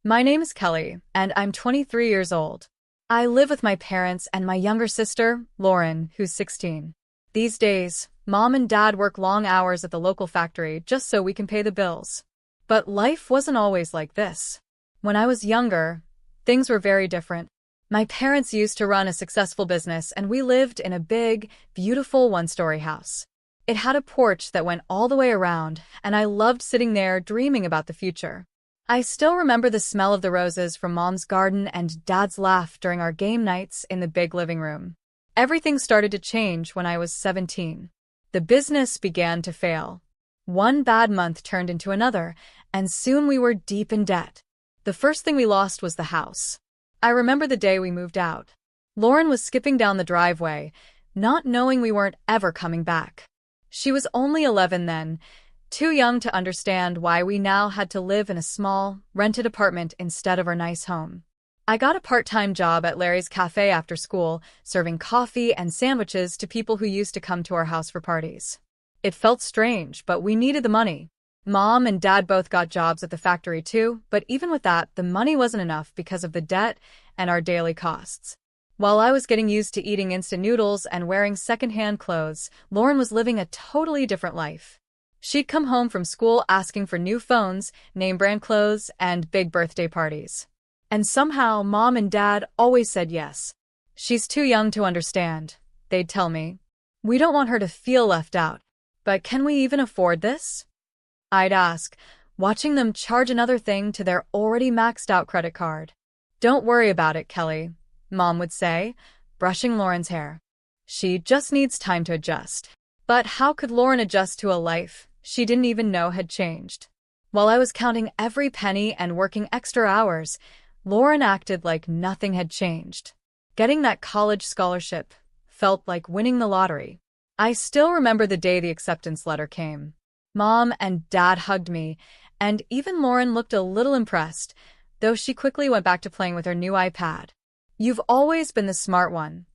My name is Kelly, and I'm 23 years old. I live with my parents and my younger sister, Lauren, who's 16. These days, Mom and Dad work long hours at the local factory just so we can pay the bills. But life wasn't always like this. When I was younger, things were very different. My parents used to run a successful business, and we lived in a big, beautiful one-story house. It had a porch that went all the way around, and I loved sitting there dreaming about the future. I still remember the smell of the roses from Mom's garden and Dad's laugh during our game nights in the big living room. Everything started to change when I was 17. The business began to fail. One bad month turned into another, and soon we were deep in debt. The first thing we lost was the house. I remember the day we moved out. Lauren was skipping down the driveway, not knowing we weren't ever coming back. She was only 11 then, too young to understand why we now had to live in a small, rented apartment instead of our nice home. I got a part-time job at Larry's Cafe after school, serving coffee and sandwiches to people who used to come to our house for parties. It felt strange, but we needed the money. Mom and Dad both got jobs at the factory too, but even with that, the money wasn't enough because of the debt and our daily costs. While I was getting used to eating instant noodles and wearing secondhand clothes, Lauren was living a totally different life. She'd come home from school asking for new phones, name-brand clothes, and big birthday parties. And somehow, Mom and Dad always said yes. "She's too young to understand," they'd tell me. "We don't want her to feel left out. But can we even afford this?" I'd ask, watching them charge another thing to their already maxed-out credit card. "Don't worry about it, Kelly," Mom would say, brushing Lauren's hair. "She just needs time to adjust." But how could Lauren adjust to a life she didn't even know had changed? While I was counting every penny and working extra hours, Lauren acted like nothing had changed. Getting that college scholarship felt like winning the lottery. I still remember the day the acceptance letter came. Mom and Dad hugged me, and even Lauren looked a little impressed, though she quickly went back to playing with her new iPad. "You've always been the smart one,"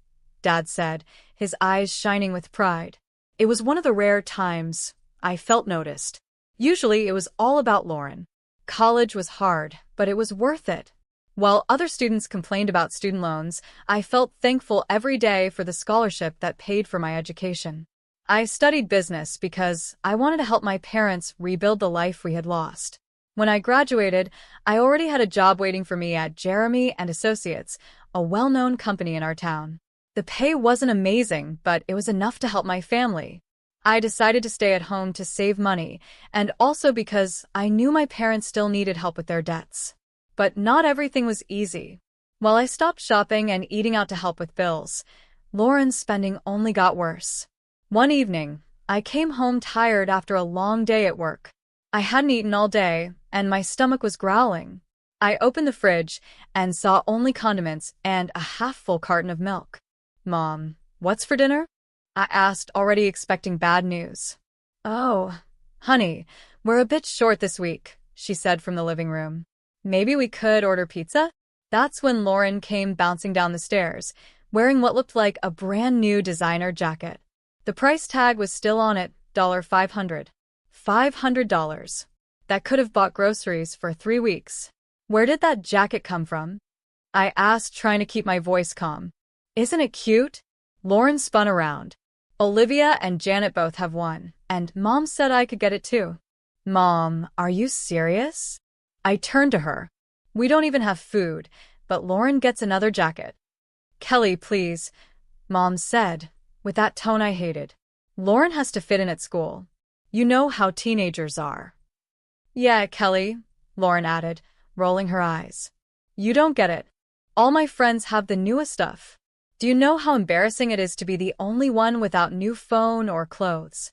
Dad said, his eyes shining with pride. It was one of the rare times I felt noticed. Usually it was all about Lauren. College was hard, but it was worth it. While other students complained about student loans, I felt thankful every day for the scholarship that paid for my education. I studied business because I wanted to help my parents rebuild the life we had lost. When I graduated, I already had a job waiting for me at Jeremy and Associates, a well-known company in our town. The pay wasn't amazing, but it was enough to help my family. I decided to stay at home to save money, and also because I knew my parents still needed help with their debts. But not everything was easy. While I stopped shopping and eating out to help with bills, Lauren's spending only got worse. One evening, I came home tired after a long day at work. I hadn't eaten all day, and my stomach was growling. I opened the fridge and saw only condiments and a half-full carton of milk. "Mom, what's for dinner?" I asked, already expecting bad news. "Oh, honey, we're a bit short this week," she said from the living room. "Maybe we could order pizza?" That's when Lauren came bouncing down the stairs, wearing what looked like a brand new designer jacket. The price tag was still on it, $500. $500. That could have bought groceries for 3 weeks. "Where did that jacket come from?" I asked, trying to keep my voice calm. "Isn't it cute?" Lauren spun around. "Olivia and Janet both have one, and Mom said I could get it too." "Mom, are you serious?" I turned to her. "We don't even have food, but Lauren gets another jacket." "Kelly, please," Mom said, with that tone I hated. "Lauren has to fit in at school. You know how teenagers are." "Yeah, Kelly," Lauren added, rolling her eyes. "You don't get it. All my friends have the newest stuff. Do you know how embarrassing it is to be the only one without new phone or clothes?"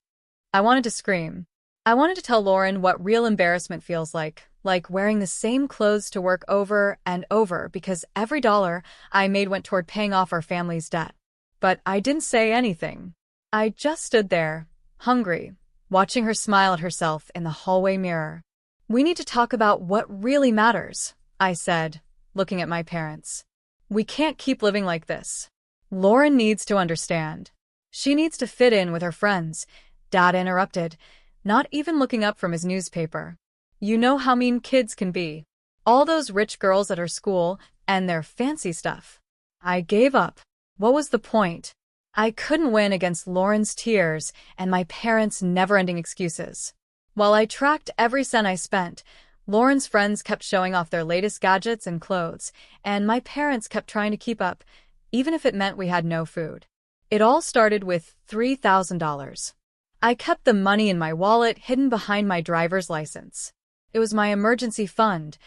I wanted to scream. I wanted to tell Lauren what real embarrassment feels like wearing the same clothes to work over and over because every dollar I made went toward paying off our family's debt. But I didn't say anything. I just stood there, hungry, watching her smile at herself in the hallway mirror. "We need to talk about what really matters," I said, looking at my parents. "We can't keep living like this. Lauren needs to understand. She needs to fit in with her friends," Dad interrupted, not even looking up from his newspaper. "You know how mean kids can be." All those rich girls at her school and their fancy stuff. I gave up. What was the point? I couldn't win against Lauren's tears and my parents' never-ending excuses. While I tracked every cent I spent, Lauren's friends kept showing off their latest gadgets and clothes, and my parents kept trying to keep up, even if it meant we had no food. It all started with $3,000. I kept the money in my wallet hidden behind my driver's license. It was my emergency fund,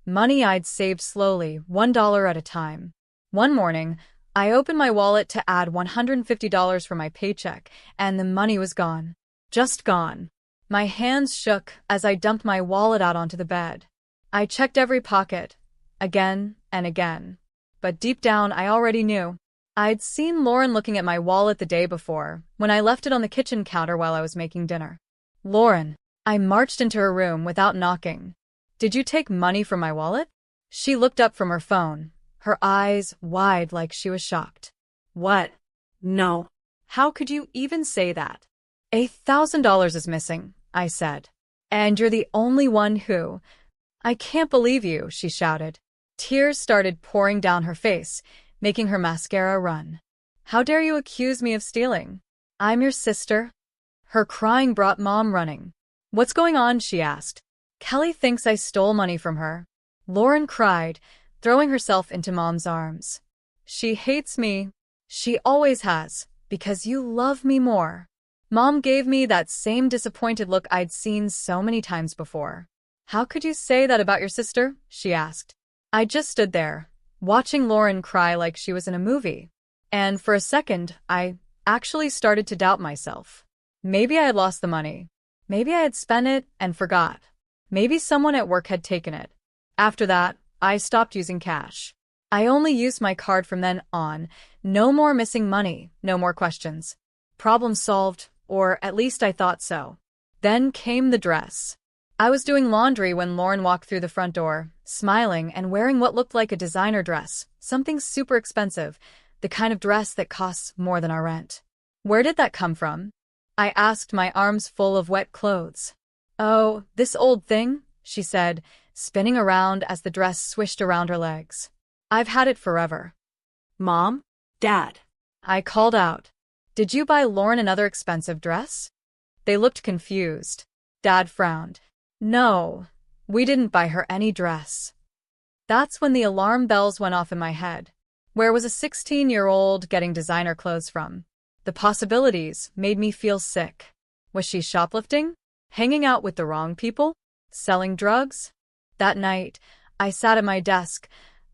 money I'd saved slowly, $1 at a time. One morning, I opened my wallet to add $150 for my paycheck, and the money was gone. Just gone. My hands shook as I dumped my wallet out onto the bed. I checked every pocket, again and again. But deep down, I already knew. I'd seen Lauren looking at my wallet the day before, when I left it on the kitchen counter while I was making dinner. Lauren. I marched into her room without knocking. Did you take money from my wallet? She looked up from her phone, her eyes wide like she was shocked. What? No. How could you even say that? $1,000 is missing, I said. And you're the only one who… I can't believe you, she shouted. Tears started pouring down her face, making her mascara run. How dare you accuse me of stealing? I'm your sister. Her crying brought Mom running. What's going on? She asked. Kelly thinks I stole money from her. Lauren cried, throwing herself into Mom's arms. She hates me. She always has, because you love me more. Mom gave me that same disappointed look I'd seen so many times before. How could you say that about your sister? She asked. I just stood there, watching Lauren cry like she was in a movie. And for a second, I actually started to doubt myself. Maybe I had lost the money. Maybe I had spent it and forgot. Maybe someone at work had taken it. After that, I stopped using cash. I only used my card from then on. No more missing money, no more questions. Problem solved, or at least I thought so. Then came the dress. I was doing laundry when Lauren walked through the front door, smiling and wearing what looked like a designer dress, something super expensive, the kind of dress that costs more than our rent. Where did that come from? I asked, my arms full of wet clothes. Oh, this old thing, she said, spinning around as the dress swished around her legs. I've had it forever. Mom? Dad? I called out. Did you buy Lauren another expensive dress? They looked confused. Dad frowned. No, we didn't buy her any dress. That's when the alarm bells went off in my head. Where was a 16-year-old getting designer clothes from? The possibilities made me feel sick. Was she shoplifting? Hanging out with the wrong people? Selling drugs? That night, I sat at my desk,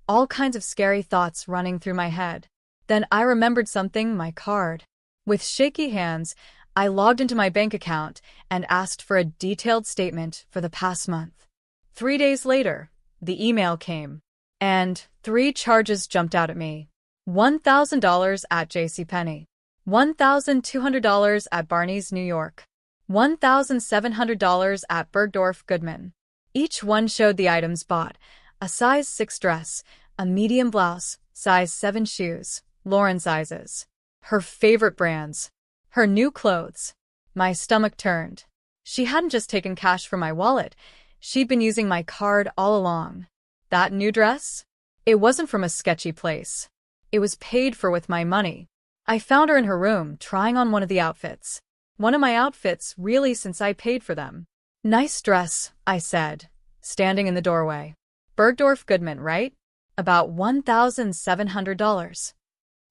all kinds of scary thoughts running through my head. Then I remembered something, my card. With shaky hands, I logged into my bank account and asked for a detailed statement for the past month. 3 days later, the email came, and 3 charges jumped out at me. $1,000 at JCPenney. $1,200 at Barney's, New York. $1,700 at Bergdorf Goodman. Each one showed the items bought: a size 6 dress, a medium blouse, size 7 shoes, Lauren sizes, her favorite brands, her new clothes. My stomach turned. She hadn't just taken cash from my wallet, she'd been using my card all along. That new dress? It wasn't from a sketchy place. It was paid for with my money. I found her in her room, trying on one of the outfits. One of my outfits, really, since I paid for them. Nice dress, I said, standing in the doorway. Bergdorf Goodman, right? About $1,700.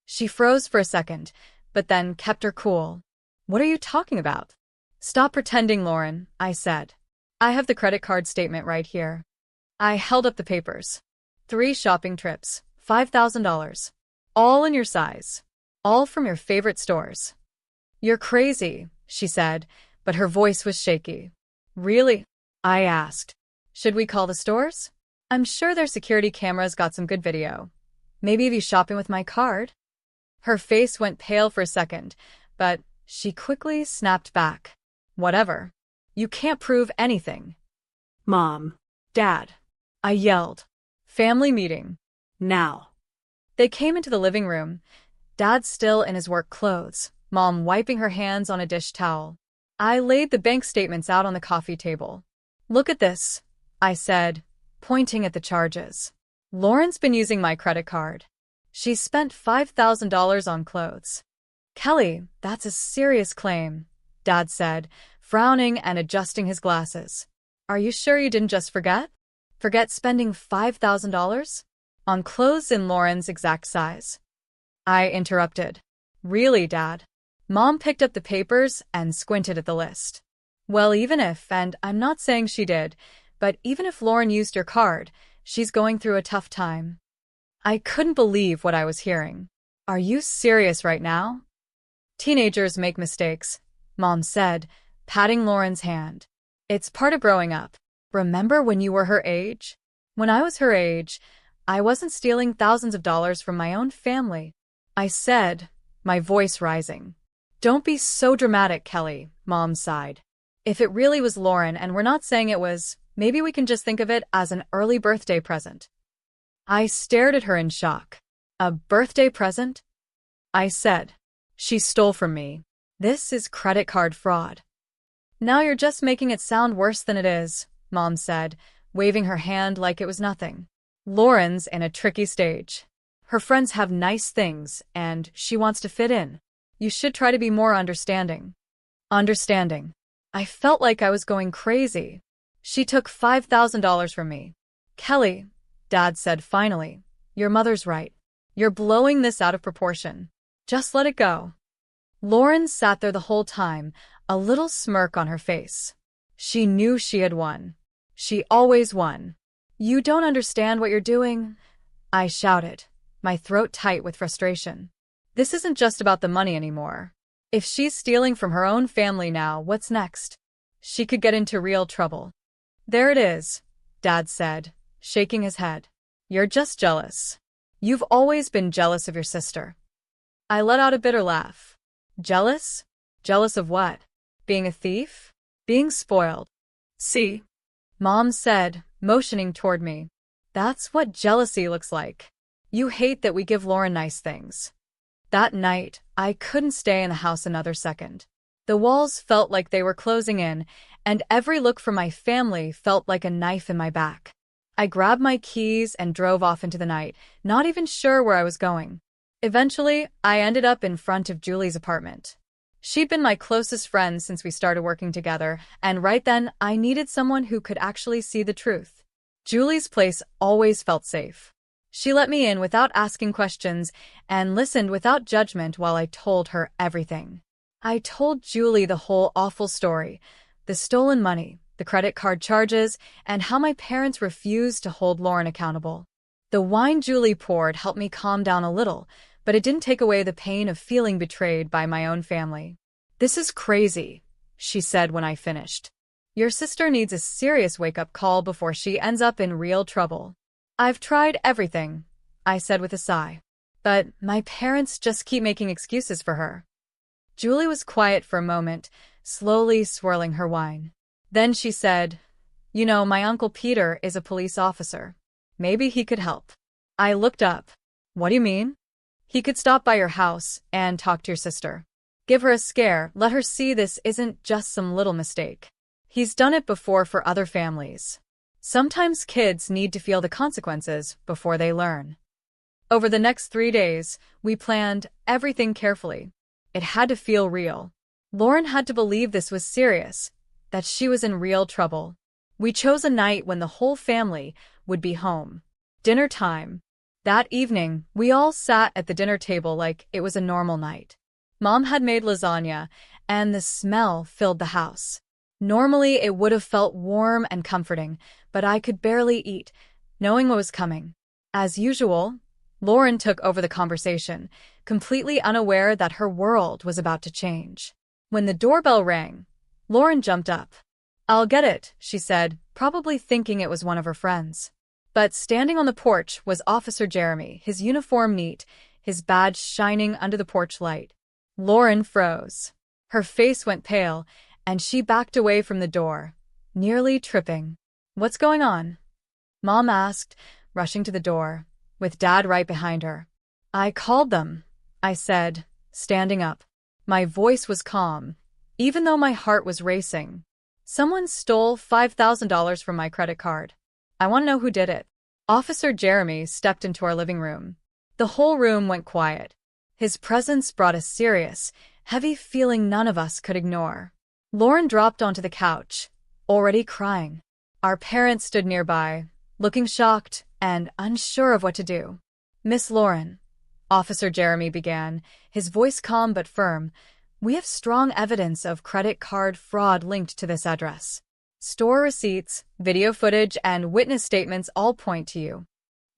She froze for a second, but then kept her cool. What are you talking about? Stop pretending, Lauren, I said. I have the credit card statement right here. I held up the papers. 3 shopping trips, $5,000. All in your size. All from your favorite stores. You're crazy, she said, but her voice was shaky. Really? I asked. Should we call the stores? I'm sure their security cameras got some good video. Maybe of you shopping with my card? Her face went pale for a second, but she quickly snapped back. Whatever. You can't prove anything. Mom. Dad. I yelled. Family meeting. Now. They came into the living room, Dad still in his work clothes, Mom wiping her hands on a dish towel. I laid the bank statements out on the coffee table. Look at this, I said, pointing at the charges. Lauren's been using my credit card. She spent $5,000 on clothes. Kelly, that's a serious claim, Dad said, frowning and adjusting his glasses. Are you sure you didn't just forget? Forget spending $5,000? On clothes in Lauren's exact size? I interrupted. Really, Dad? Mom picked up the papers and squinted at the list. Well, even if, and I'm not saying she did, but even if Lauren used your card, she's going through a tough time. I couldn't believe what I was hearing. Are you serious right now? Teenagers make mistakes, Mom said, patting Lauren's hand. It's part of growing up. Remember when you were her age? When I was her age, I wasn't stealing thousands of dollars from my own family. I said, my voice rising. Don't be so dramatic, Kelly, Mom sighed. If it really was Lauren and we're not saying it was, maybe we can just think of it as an early birthday present. I stared at her in shock. A birthday present? I said. She stole from me. This is credit card fraud. Now you're just making it sound worse than it is, Mom said, waving her hand like it was nothing. Lauren's in a tricky stage. Her friends have nice things, and she wants to fit in. You should try to be more understanding. Understanding. I felt like I was going crazy. She took $5,000 from me. Kelly, Dad said finally, your mother's right. You're blowing this out of proportion. Just let it go. Lauren sat there the whole time, a little smirk on her face. She knew she had won. She always won. You don't understand what you're doing, I shouted, my throat tight with frustration. This isn't just about the money anymore. If she's stealing from her own family now, what's next? She could get into real trouble. There it is, Dad said, shaking his head. You're just jealous. You've always been jealous of your sister. I let out a bitter laugh. Jealous? Jealous of what? Being a thief? Being spoiled? See? Mom said, motioning toward me. That's what jealousy looks like. You hate that we give Lauren nice things. That night, I couldn't stay in the house another second. The walls felt like they were closing in, and every look from my family felt like a knife in my back. I grabbed my keys and drove off into the night, not even sure where I was going. Eventually, I ended up in front of Julie's apartment. She'd been my closest friend since we started working together, and right then, I needed someone who could actually see the truth. Julie's place always felt safe. She let me in without asking questions and listened without judgment while I told her everything. I told Julie the whole awful story, the stolen money, the credit card charges, and how my parents refused to hold Lauren accountable. The wine Julie poured helped me calm down a little, but it didn't take away the pain of feeling betrayed by my own family. This is crazy, she said when I finished. Your sister needs a serious wake-up call before she ends up in real trouble. I've tried everything, I said with a sigh. But my parents just keep making excuses for her. Julie was quiet for a moment, slowly swirling her wine. Then she said, You know, my Uncle Peter is a police officer. Maybe he could help. I looked up. What do you mean? He could stop by your house and talk to your sister. Give her a scare, let her see this isn't just some little mistake. He's done it before for other families. Sometimes kids need to feel the consequences before they learn. Over the next 3 days, we planned everything carefully. It had to feel real. Lauren had to believe this was serious, that she was in real trouble. We chose a night when the whole family would be home. Dinner time. That evening, we all sat at the dinner table like it was a normal night. Mom had made lasagna, and the smell filled the house. Normally, it would have felt warm and comforting, but I could barely eat, knowing what was coming. As usual, Lauren took over the conversation, completely unaware that her world was about to change. When the doorbell rang, Lauren jumped up. I'll get it, she said, probably thinking it was one of her friends. But standing on the porch was Officer Jeremy, his uniform neat, his badge shining under the porch light. Lauren froze. Her face went pale, and she backed away from the door, nearly tripping. What's going on? Mom asked, rushing to the door, with Dad right behind her. I called them, I said, standing up. My voice was calm, even though my heart was racing. Someone stole $5,000 from my credit card. I want to know who did it. Officer Jeremy stepped into our living room. The whole room went quiet. His presence brought a serious, heavy feeling none of us could ignore. Lauren dropped onto the couch, already crying. Our parents stood nearby, looking shocked and unsure of what to do. Miss Lauren, Officer Jeremy began, his voice calm but firm, we have strong evidence of credit card fraud linked to this address. Store receipts, video footage, and witness statements all point to you.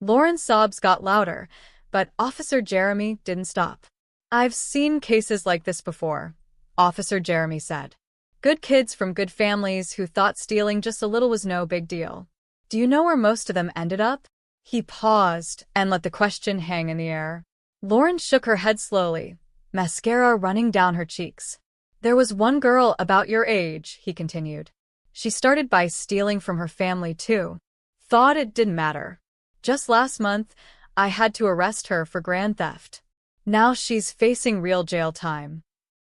Lauren's sobs got louder, but Officer Jeremy didn't stop. I've seen cases like this before, Officer Jeremy said. Good kids from good families who thought stealing just a little was no big deal. Do you know where most of them ended up? He paused and let the question hang in the air. Lauren shook her head slowly, mascara running down her cheeks. There was one girl about your age, he continued. She started by stealing from her family too. Thought it didn't matter. Just last month, I had to arrest her for grand theft. Now she's facing real jail time.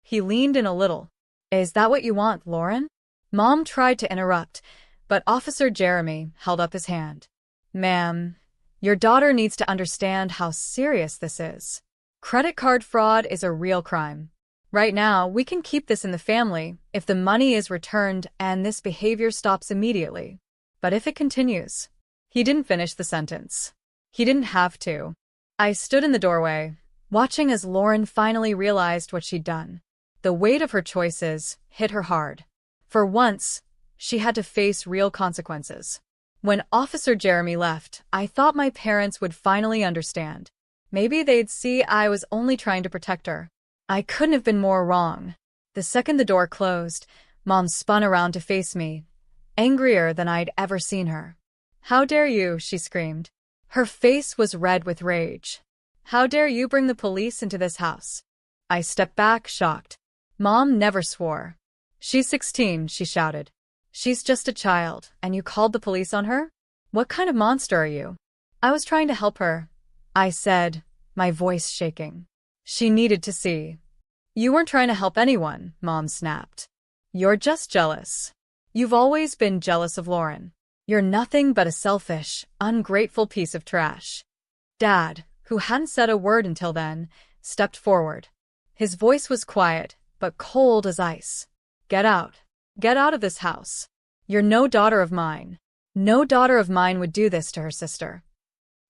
He leaned in a little. Is that what you want, Lauren? Mom tried to interrupt, but Officer Jeremy held up his hand. Ma'am, your daughter needs to understand how serious this is. Credit card fraud is a real crime. Right now, we can keep this in the family if the money is returned and this behavior stops immediately. But if it continues... He didn't finish the sentence. He didn't have to. I stood in the doorway, watching as Lauren finally realized what she'd done. The weight of her choices hit her hard. For once, she had to face real consequences. When Officer Jeremy left, I thought my parents would finally understand. Maybe they'd see I was only trying to protect her. I couldn't have been more wrong. The second the door closed, Mom spun around to face me, angrier than I'd ever seen her. How dare you, she screamed. Her face was red with rage. How dare you bring the police into this house? I stepped back, shocked. Mom never swore. She's 16, she shouted. She's just a child, and you called the police on her? What kind of monster are you? I was trying to help her, I said, my voice shaking. She needed to see. You weren't trying to help anyone, Mom snapped. You're just jealous. You've always been jealous of Lauren. You're nothing but a selfish, ungrateful piece of trash. Dad, who hadn't said a word until then, stepped forward. His voice was quiet, but cold as ice. Get out. Get out of this house. You're no daughter of mine. No daughter of mine would do this to her sister.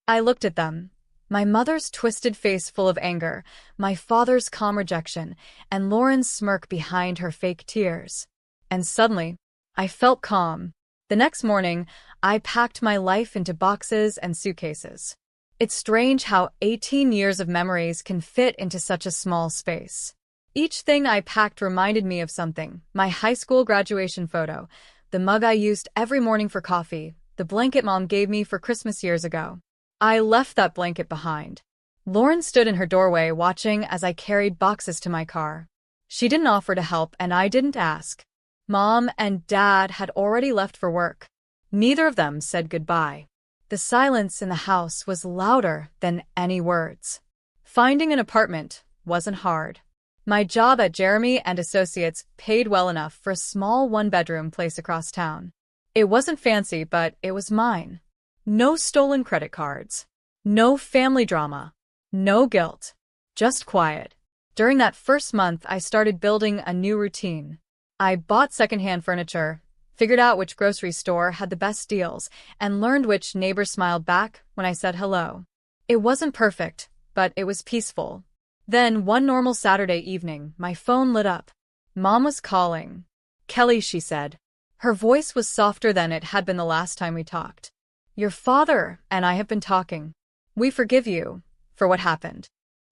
I looked at them. My mother's twisted face full of anger, my father's calm rejection, and Lauren's smirk behind her fake tears. And suddenly, I felt calm. The next morning, I packed my life into boxes and suitcases. It's strange how 18 years of memories can fit into such a small space. Each thing I packed reminded me of something: my high school graduation photo, the mug I used every morning for coffee, the blanket Mom gave me for Christmas years ago. I left that blanket behind. Lauren stood in her doorway watching as I carried boxes to my car. She didn't offer to help, and I didn't ask. Mom and Dad had already left for work. Neither of them said goodbye. The silence in the house was louder than any words. Finding an apartment wasn't hard. My job at Jeremy and Associates paid well enough for a small one-bedroom place across town. It wasn't fancy, but it was mine. No stolen credit cards. No family drama. No guilt. Just quiet. During that first month, I started building a new routine. I bought secondhand furniture, figured out which grocery store had the best deals, and learned which neighbor smiled back when I said hello. It wasn't perfect, but it was peaceful. Then, one normal Saturday evening, my phone lit up. Mom was calling. Kelly, she said. Her voice was softer than it had been the last time we talked. Your father and I have been talking. We forgive you for what happened.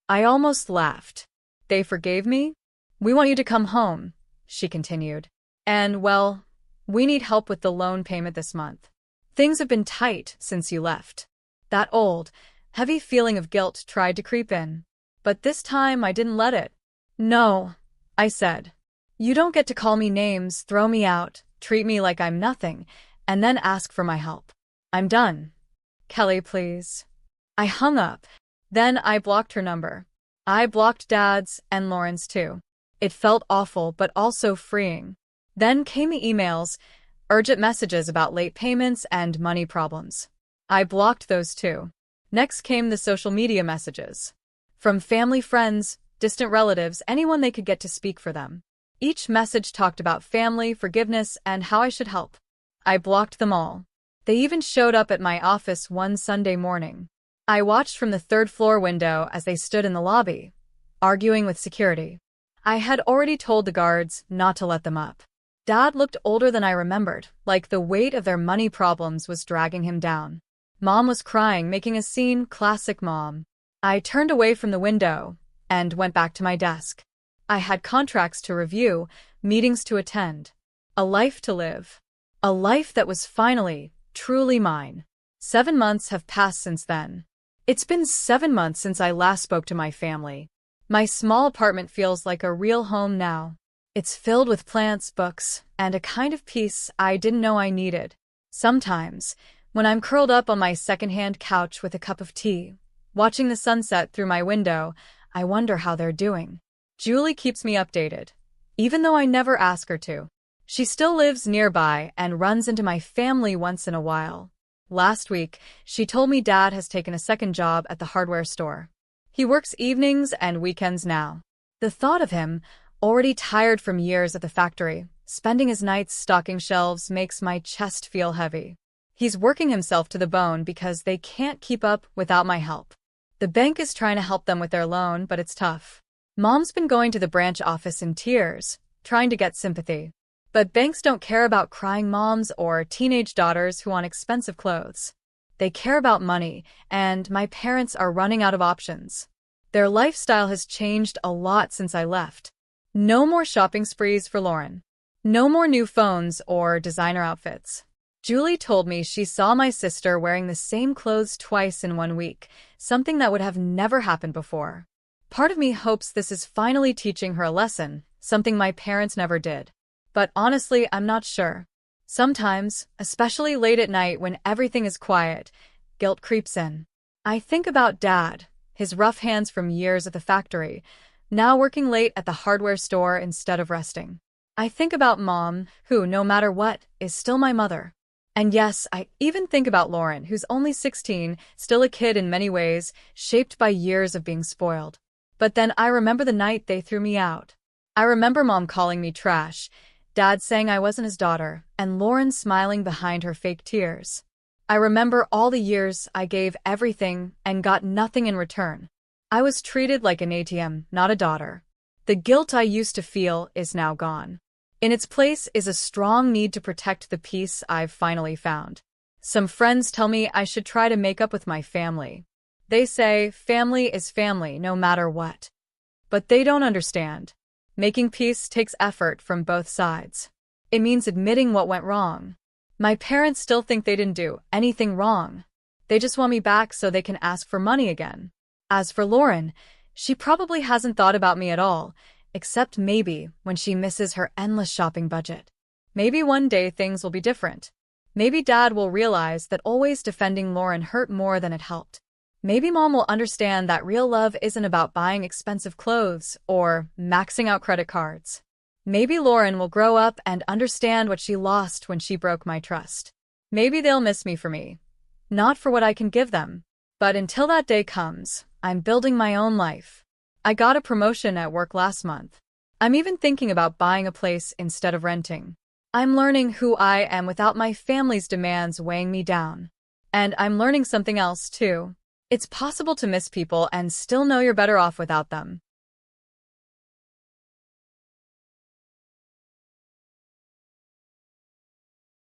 I almost laughed. They forgave me? We want you to come home, she continued. And, well, we need help with the loan payment this month. Things have been tight since you left. That old, heavy feeling of guilt tried to creep in. But this time I didn't let it. No, I said. You don't get to call me names, throw me out, treat me like I'm nothing, and then ask for my help. I'm done. Kelly, please. I hung up. Then I blocked her number. I blocked Dad's and Lauren's too. It felt awful, but also freeing. Then came the emails. urgent messages about late payments and money problems. I blocked those too. Next came the social media messages. From family, friends, distant relatives, anyone they could get to speak for them. Each message talked about family, forgiveness, and how I should help. I blocked them all. They even showed up at my office one Sunday morning. I watched from the third-floor window as they stood in the lobby, arguing with security. I had already told the guards not to let them up. Dad looked older than I remembered, like the weight of their money problems was dragging him down. Mom was crying, making a scene, classic mom. I turned away from the window and went back to my desk. I had contracts to review, meetings to attend, a life to live. A life that was finally, truly mine. 7 months have passed since then. It's been 7 months since I last spoke to my family. My small apartment feels like a real home now. It's filled with plants, books, and a kind of peace I didn't know I needed. Sometimes, when I'm curled up on my secondhand couch with a cup of tea, watching the sunset through my window, I wonder how they're doing. Julie keeps me updated, even though I never ask her to. She still lives nearby and runs into my family once in a while. Last week, she told me Dad has taken a second job at the hardware store. He works evenings and weekends now. The thought of him, already tired from years at the factory, spending his nights stocking shelves makes my chest feel heavy. He's working himself to the bone because they can't keep up without my help. The bank is trying to help them with their loan, but it's tough. Mom's been going to the branch office in tears, trying to get sympathy. But banks don't care about crying moms or teenage daughters who want expensive clothes. They care about money, and my parents are running out of options. Their lifestyle has changed a lot since I left. No more shopping sprees for Lauren. No more new phones or designer outfits. Julie told me she saw my sister wearing the same clothes twice in 1 week, something that would have never happened before. Part of me hopes this is finally teaching her a lesson, something my parents never did. But honestly, I'm not sure. Sometimes, especially late at night when everything is quiet, guilt creeps in. I think about Dad, his rough hands from years at the factory, now working late at the hardware store instead of resting. I think about Mom, who, no matter what, is still my mother. And yes, I even think about Lauren, who's only 16, still a kid in many ways, shaped by years of being spoiled. But then I remember the night they threw me out. I remember Mom calling me trash, Dad saying I wasn't his daughter, and Lauren smiling behind her fake tears. I remember all the years I gave everything and got nothing in return. I was treated like an ATM, not a daughter. The guilt I used to feel is now gone. In its place is a strong need to protect the peace I've finally found. Some friends tell me I should try to make up with my family. They say family is family no matter what. But they don't understand. Making peace takes effort from both sides. It means admitting what went wrong. My parents still think they didn't do anything wrong. They just want me back so they can ask for money again. As for Lauren, she probably hasn't thought about me at all, except maybe when she misses her endless shopping budget. Maybe one day things will be different. Maybe Dad will realize that always defending Lauren hurt more than it helped. Maybe Mom will understand that real love isn't about buying expensive clothes or maxing out credit cards. Maybe Lauren will grow up and understand what she lost when she broke my trust. Maybe they'll miss me for me, not for what I can give them. But until that day comes, I'm building my own life. I got a promotion at work last month. I'm even thinking about buying a place instead of renting. I'm learning who I am without my family's demands weighing me down. And I'm learning something else too. It's possible to miss people and still know you're better off without them.